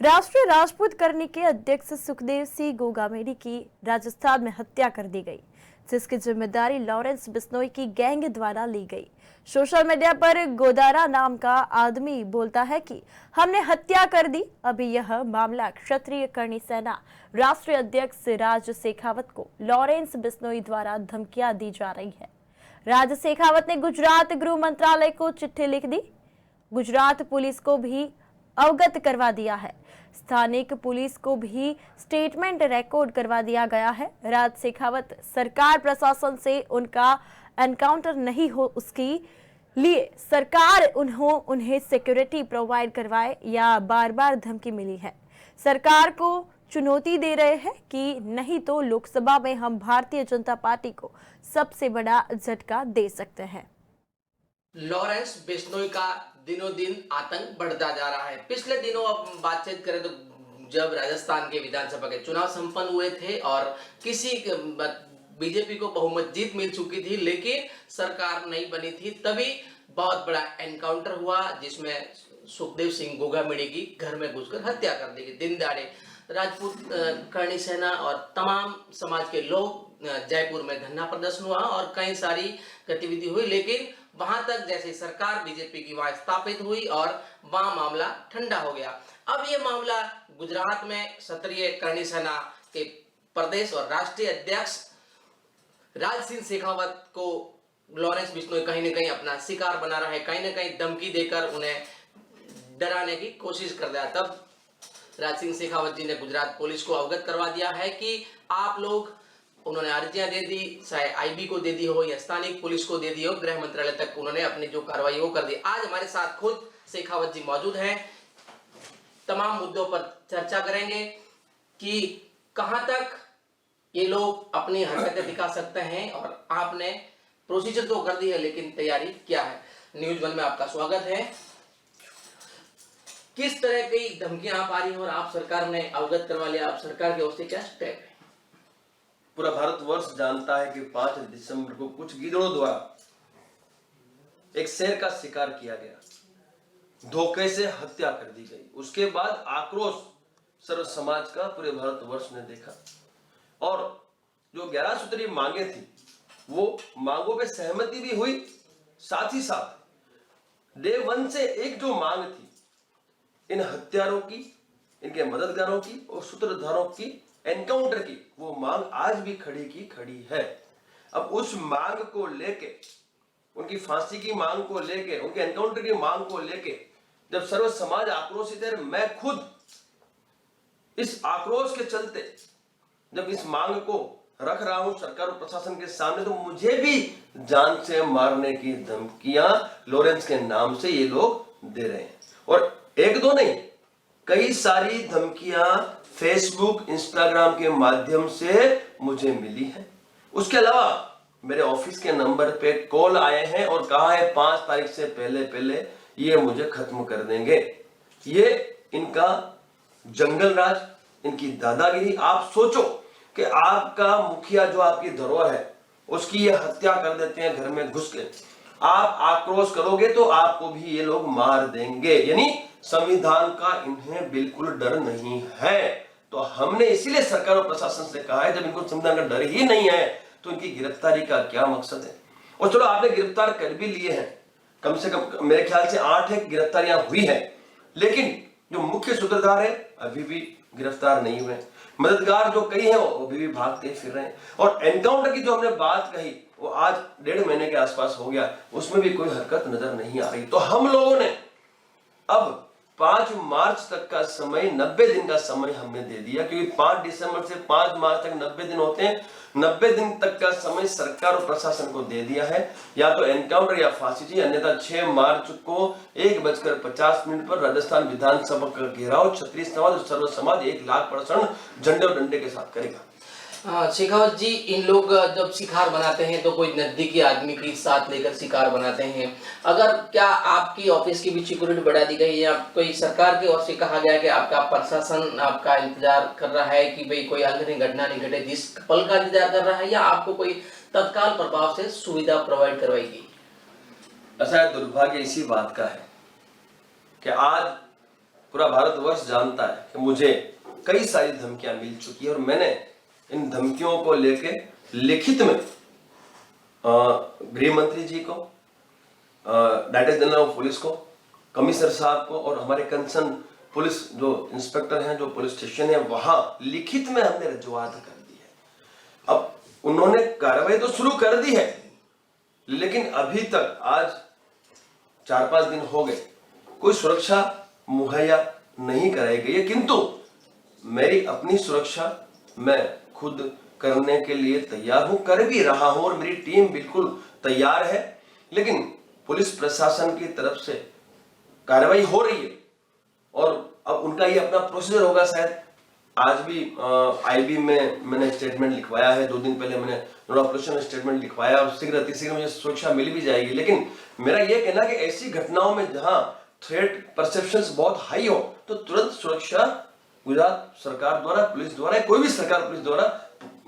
राष्ट्रीय राजपूत करनी के अध्यक्ष सुखदेव सिंह गोगामेडी की राजस्थान में हत्या कर दी गई, जिसकी जिम्मेदारी लॉरेंस बिश्नोई की गैंग द्वारा ली गई। सोशल मीडिया पर गोदारा नाम का आदमी बोलता है कि हमने हत्या कर दी। अभी यह मामला क्षत्रिय करनी सेना राष्ट्रीय अध्यक्ष राज शेखावत को लॉरेंस बिश्नोई द्वारा धमकियां दी जा रही है। राज शेखावत ने गुजरात गृह मंत्रालय को चिट्ठी लिख दी, गुजरात पुलिस को भी अवगत करवा दिया है। स्थानिक पुलिस को भी स्टेटमेंट रिकॉर्ड करवा दिया गया है। राज शेखावत सरकार प्रशासन से उनका एनकाउंटर नहीं हो, उसके लिए सरकार उन्हें सिक्योरिटी प्रोवाइड करवाए या बार बार धमकी मिली है। सरकार को चुनौती दे रहे हैं कि नहीं तो लोकसभा में हम भारतीय जनता पार्टी को सबसे बड़ा झटका दे सकते हैं। लॉरेंस बिश्नोई का दिनों दिन आतंक बढ़ता जा रहा है। पिछले दिनों अब बातचीत करें तो जब राजस्थान के विधानसभा के चुनाव संपन्न हुए थे और किसी बीजेपी को बहुमत जीत मिल चुकी थी, लेकिन सरकार नहीं बनी थी, तभी बहुत बड़ा एनकाउंटर हुआ जिसमें सुखदेव सिंह गोगामेडी की घर में घुसकर हत्या कर दी गई। दिन दहाड़े राजपूत करनी सेना और तमाम समाज के लोग जयपुर में धरना प्रदर्शन हुआ और कई सारी गतिविधि हुई, लेकिन वहां तक जैसे सरकार बीजेपी की वहां स्थापित हुई और वहां मामला ठंडा हो गया। अब ये मामला गुजरात में क्षत्रिय करनी सेना के प्रदेश और राष्ट्रीय अध्यक्ष राज सिंह शेखावत को लॉरेंस बिश्नोई कहीं न कहीं अपना शिकार बना रहा है, कहीं न कहीं धमकी देकर उन्हें डराने की कोशिश कर रहा है। तब राज सिंह शेखावत जी ने गुजरात पुलिस को अवगत करवा दिया है कि आप लोग, उन्होंने अर्जियां दे दी, चाहे आईबी को दे दी हो या स्थानिक पुलिस को दे दी हो, गृह मंत्रालय तक उन्होंने अपनी जो कार्रवाई वो कर दी। आज हमारे साथ खुद शेखावत जी मौजूद हैं, तमाम मुद्दों पर चर्चा करेंगे कि कहां तक ये लोग अपनी हरकतें दिखा सकते हैं और आपने प्रोसीजर तो कर दी है, लेकिन तैयारी क्या है। न्यूज वन में आपका स्वागत है। किस तरह की धमकियां आप आ रही हैं और आप सरकार ने अवगत करवा लिया, आप सरकार की ओर से क्या स्टेप है? पूरा भारतवर्ष जानता है कि 5 दिसंबर को कुछ गिद्धड़ों द्वारा एक शेर का शिकार किया गया, धोखे से हत्या कर दी गई। उसके बाद आक्रोश सर्व समाज का पूरे भारतवर्ष ने देखा और जो 11 सूत्री मांगे थी वो मांगों पे सहमति भी हुई। साथ ही साथ डे 1 से एक जो मांग थी इन हत्यारों की, इनके मददगारों की और सूत्रधारों की एनकाउंटर की, वो मांग आज भी खड़ी की खड़ी है। अब उस मांग को लेके, उनकी फांसी की मांग को लेके, उनके एनकाउंटर की मांग को लेके जब सर्व समाज आक्रोशित है, मैं खुद इस आक्रोश के चलते जब इस मांग को रख रहा हूं सरकार और प्रशासन के सामने, तो मुझे भी जान से मारने की धमकियां लॉरेंस के नाम से ये लोग दे रहे हैं। और एक दो नहीं, कई सारी धमकियां फेसबुक, इंस्टाग्राम के माध्यम से मुझे मिली है। उसके अलावा मेरे ऑफिस के नंबर पे कॉल आए हैं और कहा है 5 तारीख से पहले ये मुझे खत्म कर देंगे। ये इनका जंगल राज, इनकी दादागिरी। आप सोचो कि आपका मुखिया जो आपकी धरोहर है उसकी ये हत्या कर देते हैं घर में घुस के, आप आक्रोश करोगे तो आपको भी ये लोग मार देंगे। यानी संविधान का इन्हें बिल्कुल डर नहीं है। तो हमने इसीलिए सरकार और प्रशासन से कहा है, जब इनको संविधान का डर ही नहीं है तो इनकी गिरफ्तारी का क्या मकसद है। और चलो आपने गिरफ्तार कर भी लिए हैं, कम से कम मेरे ख्याल से 8 गिरफ्तारियां हुई हैं, लेकिन जो मुख्य सूत्रधार है अभी भी गिरफ्तार नहीं हुए। मददगार जो कई हैं वो भी भागते फिर रहे हैं। और एनकाउंटर की जो हमने बात कही वो आज 1.5 महीने के आसपास हो गया, उसमें भी कोई हरकत नजर नहीं आ रही। तो हम लोगों ने अब 5 मार्च तक का समय, 90 दिन का समय हमने दे दिया, क्योंकि 5 दिसंबर से 5 मार्च तक 90 दिन होते हैं। 90 दिन तक का समय सरकार और प्रशासन को दे दिया है, या तो एनकाउंटर या फांसी चाहिए, अन्यथा 6 मार्च को 1:50 पर राजस्थान विधानसभा का घेराव क्षत्रिय समाज और सर्व समाज 1,00,000% झंडे और डंडे के साथ करेगा। शेखावत जी, इन लोग जब शिकार बनाते हैं तो कोई नजदीकी आदमी के साथ लेकर शिकार बनाते हैं। अगर क्या आपकी ऑफिस की भी सिक्योरिटी बढ़ा दी गई या कोई सरकार की ओर से कहा गया कि आपका प्रशासन आपका इंतजार कर रहा है कि भाई कोई अनहोनी घटना नहीं घटे, जिस पल का इंतजार कर रहा है, या आपको कोई तत्काल प्रभाव से सुविधा प्रोवाइड करवाई गई? ऐसा दुर्भाग्य इसी बात का है कि आज पूरा भारतवर्ष जानता है कि मुझे कई सारी धमकियां मिल चुकी है और मैंने इन धमकियों को लेके लिखित में गृह मंत्री जी को, डायरेक्टर जनरल ऑफ पुलिस को, कमिश्नर साहब को और हमारे कंसर्न पुलिस जो इंस्पेक्टर हैं, जो पुलिस स्टेशन है, वहां लिखित में हमने रजूआत कर दी है। अब उन्होंने कार्रवाई तो शुरू कर दी है, लेकिन अभी तक आज 4-5 दिन हो गए, कोई सुरक्षा मुहैया नहीं कराई गई है। किंतु मेरी अपनी सुरक्षा मैं खुद करने के लिए तैयार हूं, कर भी रहा हूं और मेरी टीम बिल्कुल तैयार है। लेकिन पुलिस प्रशासन की तरफ से कार्रवाई हो रही है और अब उनका ये अपना प्रोसीजर होगा। शायद आज भी आईबी में मैंने स्टेटमेंट लिखवाया है, 2 दिन पहले मैंने नोडा पुलिस में स्टेटमेंट लिखवाया और शीघ्र अतिशीघ्र मुझे सुरक्षा मिल भी जाएगी। लेकिन मेरा ये कहना कि ऐसी घटनाओं में जहां थ्रेट परसेप्शंस बहुत हाई हो तो तुरंत सुरक्षा गुजरात सरकार द्वारा, पुलिस द्वारा, कोई भी सरकार पुलिस द्वारा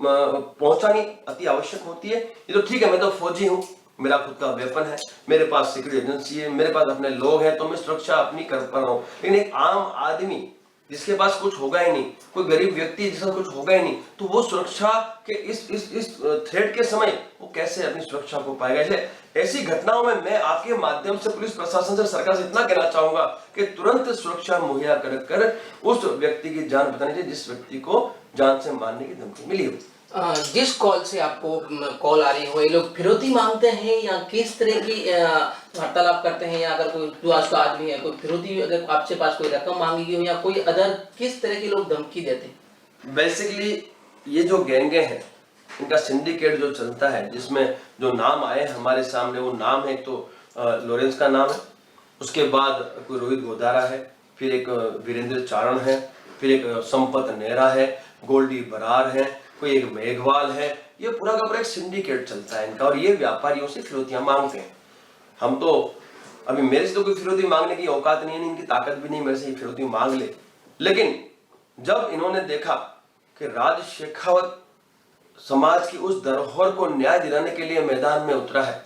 पहुंचानी अति आवश्यक होती है। ये तो ठीक है, मैं तो फौजी हूं, मेरा खुद का वेपन है, मेरे पास सिक्योरिटी एजेंसी है, मेरे पास अपने लोग हैं, तो मैं सुरक्षा अपनी कर पा रहा हूं। लेकिन एक आम आदमी जिसके पास कुछ होगा ही नहीं, कोई गरीब व्यक्ति जिसका कुछ होगा ही नहीं, तो वो सुरक्षा के इस थ्रेट के समय वो कैसे अपनी सुरक्षा को पाएगा। इसलिए ऐसी घटनाओं में मैं आपके माध्यम से पुलिस प्रशासन से, सरकार से इतना कहना चाहूंगा कि तुरंत सुरक्षा मुहैया कर उस व्यक्ति की जान बचानी चाहिए जिस व्यक्ति को जान से मारने की धमकी मिली हो। जिस कॉल से आपको कॉल आ रही हो, ये लोग फिरौती मांगते हैं या किस तरह की वार्तालाप करते हैं, या अगर कोई जो उसका आदमी है कोई फिरौती, अगर आपसे पास कोई रकम मांगी गई हो या कोई अदर, किस तरह के लोग धमकी देते हैं? बेसिकली ये जो गैंगे हैं, इनका सिंडिकेट जो चलता है, जिसमें जो नाम आए हमारे सामने, वो नाम है तो लॉरेंस का नाम है, उसके बाद कोई रोहित गोदारा है, फिर एक वीरेंद्र चारण है, फिर एक संपत नेहरा है, गोल्डी बरार है, कोई एक मेघवाल है। ये पूरा का पूरा एक सिंडिकेट चलता है इनका और ये व्यापारियों से फिरौतियां मांगते हैं। हम तो अभी मेरे से तो कोई फिरौती मांगने की औकात नहीं है, इनकी ताकत भी नहीं मेरे से फिरौती मांग ले। लेकिन जब इन्होंने देखा कि राज शेखावत समाज की उस धरोहर को न्याय दिलाने के लिए मैदान में उतरा है,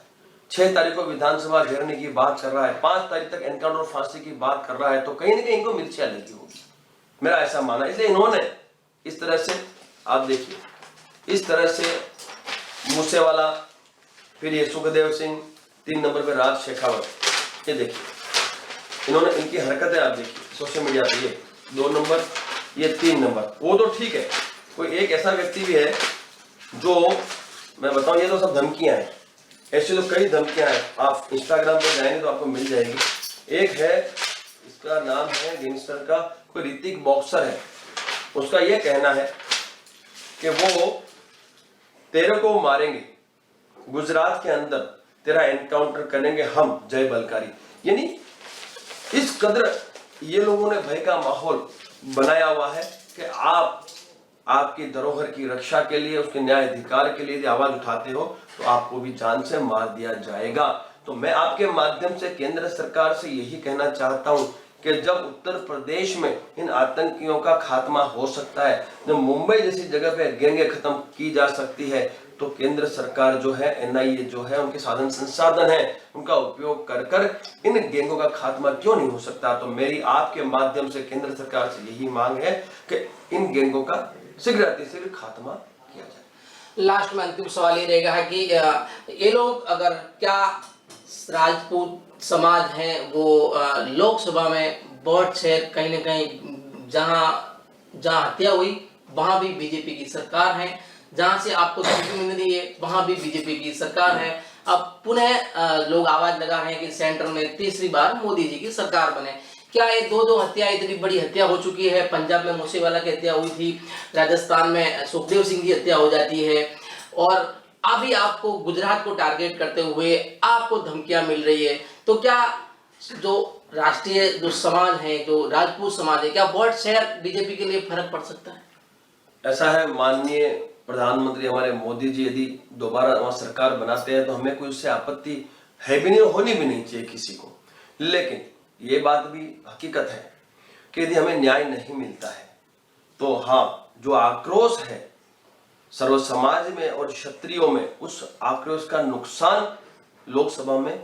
6 तारीख को विधानसभा घेरने की बात कर रहा है, 5 तारीख तक एनकाउंटर फांसी की बात कर रहा है, तो कहीं ना कहीं इनको मिर्चियां लगी होगी, मेरा ऐसा मानना। इसलिए इन्होंने इस तरह से, आप देखिए, इस तरह से मूसेवाला, फिर ये सुखदेव सिंह, 3 नंबर पे राज शेखावत, ये देखिए इन्होंने, इनकी हरकतें आप देखिए सोशल मीडिया पे, ये 2 नंबर, ये 3 नंबर। वो तो ठीक है, कोई एक ऐसा व्यक्ति भी है जो मैं बताऊं, ये तो सब धमकियां हैं, ऐसे तो कई धमकियां हैं, आप इंस्टाग्राम पे जाएंगे तो आपको मिल जाएगी। एक है, इसका नाम है गैंगस्टर का, कोई ऋतिक बॉक्सर है, उसका ये कहना है कि वो तेरे को मारेंगे, गुजरात के अंदर तेरा एनकाउंटर करेंगे हम, जय बलकारी। यानी इस कदर ये लोगों ने भय का माहौल बनाया हुआ है कि आप आपकी धरोहर की रक्षा के लिए, उसके न्याय अधिकार के लिए यदि आवाज उठाते हो तो आपको भी जान से मार दिया जाएगा। तो मैं आपके माध्यम से केंद्र सरकार से यही कहना चाहता हूं कि जब उत्तर प्रदेश में इन आतंकियों का खात्मा हो सकता है, जब मुंबई जैसी जगह पे गैंगे खत्म की जा सकती है, तो केंद्र सरकार जो है, एनआईए जो है, उनके साधन संसाधन है, उनका उपयोग कर इन गैंगों का खात्मा क्यों नहीं हो सकता। तो मेरी आपके माध्यम से केंद्र सरकार से यही मांग है कि इन गैंगों का शीघ्र अतिशीघ्र खात्मा किया जाए। लास्ट में अंतिम सवाल ये रहेगा कि ये लोग, अगर क्या राजपूत समाज है वो लोकसभा में बहुत से कहीं न कहीं जहां हत्या हुई वहां भी बीजेपी की सरकार है, जहां से आपको धमकी मिल रही है वहां भी बीजेपी की सरकार है। अब पुनः लोग आवाज लगा रहे हैं कि सेंटर में तीसरी बार मोदी जी की सरकार बने। क्या ये 2 हत्या, इतनी बड़ी हत्या हो चुकी है, पंजाब में मूसेवाला की हत्या हुई थी, राजस्थान में सुखदेव सिंह की हत्या हो जाती है, और अभी आपको गुजरात को टारगेट करते हुए आपको धमकियां मिल रही है, तो क्या जो राष्ट्रीय जो समाज है, जो राजपूत समाज है, क्या वोट शेयर बीजेपी के लिए फर्क पड़ सकता है? ऐसा है, माननीय प्रधानमंत्री हमारे मोदी जी यदि दोबारा वहां सरकार बनाते हैं तो हमें कोई उससे आपत्ति है भी नहीं, होनी भी नहीं चाहिए किसी को। लेकिन ये बात भी हकीकत है कि यदि हमें न्याय नहीं मिलता है तो हाँ, जो आक्रोश है सर्व समाज में और क्षत्रियों में, उस आक्रोश का नुकसान लोकसभा में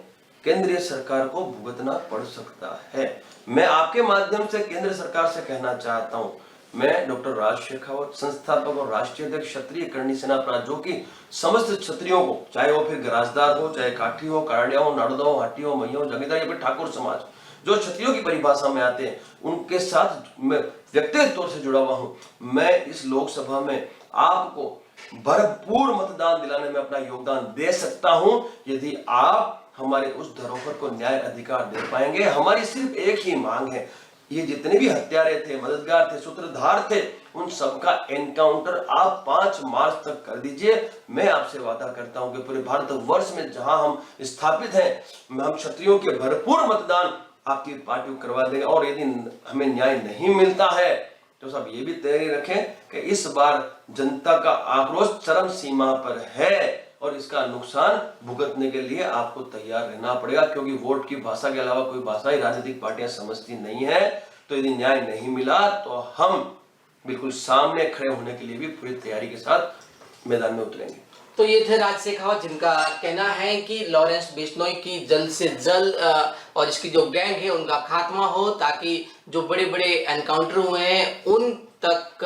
केंद्रीय सरकार को भुगतना पड़ सकता है। मैं आपके माध्यम से केंद्र सरकार से कहना चाहता हूं, मैं डॉक्टर राज शेखावत, संस्थापक और राष्ट्रीय अध्यक्ष क्षत्रिय करणी सेना प्रांत, जो कि समस्त क्षत्रियों को, चाहे वो फिर गराजदार हो, चाहे काठी हो, कारडिया हो, नाड़दा हो, हाटी हो, मैया हो, जगीरदार या फिर ठाकुर समाज, जो क्षत्रियों की परिभाषा में आते हैं, उनके साथ मैं व्यक्तिगत तौर से जुड़ा हुआ हूं। मैं इस लोकसभा में आपको भरपूर मतदान दिलाने में अपना योगदान दे सकता हूं, यदि आप हमारे उस धरोहर को न्याय अधिकार दे पाएंगे। हमारी सिर्फ एक ही मांग है, ये जितने भी हत्यारे थे, मददगार थे, सूत्रधार थे, उन सबका एनकाउंटर आप 5 मार्च तक कर दीजिए। मैं आपसे वादा करता हूं कि पूरे भारत वर्ष में जहां हम स्थापित हैं, हम क्षत्रियों के भरपूर मतदान आपकी पार्टी को करवा देंगे। और यदि हमें न्याय नहीं मिलता है तो सब ये भी तैयारी रखें कि इस बार जनता का आक्रोश चरम सीमा पर है और इसका नुकसान भुगतने के लिए आपको तैयार रहना पड़ेगा, क्योंकि वोट की भाषा के अलावा कोई भाषा ही राजनीतिक पार्टियां समझती नहीं है। तो यदि न्याय नहीं मिला तो हम बिल्कुल सामने खड़े होने के लिए भी पूरी तैयारी के साथ मैदान में उतरेंगे। तो ये थे राज शेखावत, जिनका कहना है कि लॉरेंस बिश्नोई की जल्द से जल्द और इसकी जो गैंग है उनका खात्मा हो, ताकि जो बड़े बड़े एनकाउंटर हुए हैं उन तक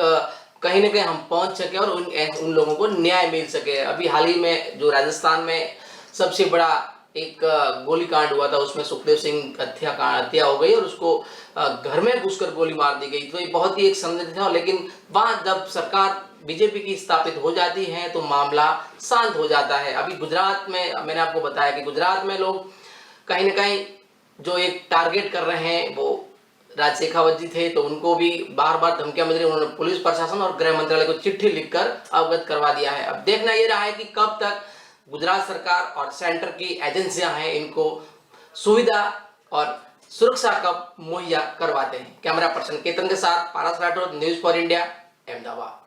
कहीं ना कहीं हम पहुंच सके और उन लोगों को न्याय मिल सके। अभी हाल ही में जो राजस्थान में सबसे बड़ा एक गोलीकांड हुआ था, उसमें सुखदेव सिंह हत्या हो गई और उसको घर में घुसकर गोली मार दी गई। तो ये बहुत ही एक संदिग्ध था, लेकिन वहां जब सरकार बीजेपी की स्थापित हो जाती है तो मामला शांत हो जाता है। अभी गुजरात में मैंने आपको बताया कि गुजरात में लोग कहीं ना कहीं जो एक टारगेट कर रहे हैं वो राज शेखावत जी थे, तो उनको भी बार बार धमकियां मिल रही। उन्होंने पुलिस प्रशासन और गृह मंत्रालय को चिट्ठी लिखकर अवगत करवा दिया है। अब देखना ये रहा है कि कब तक गुजरात सरकार और सेंटर की एजेंसियां हैं इनको सुविधा और सुरक्षा कब मुहैया करवाते हैं। कैमरा पर्सन केतन के साथ Paras Rathore, news for India, Ahmedabad.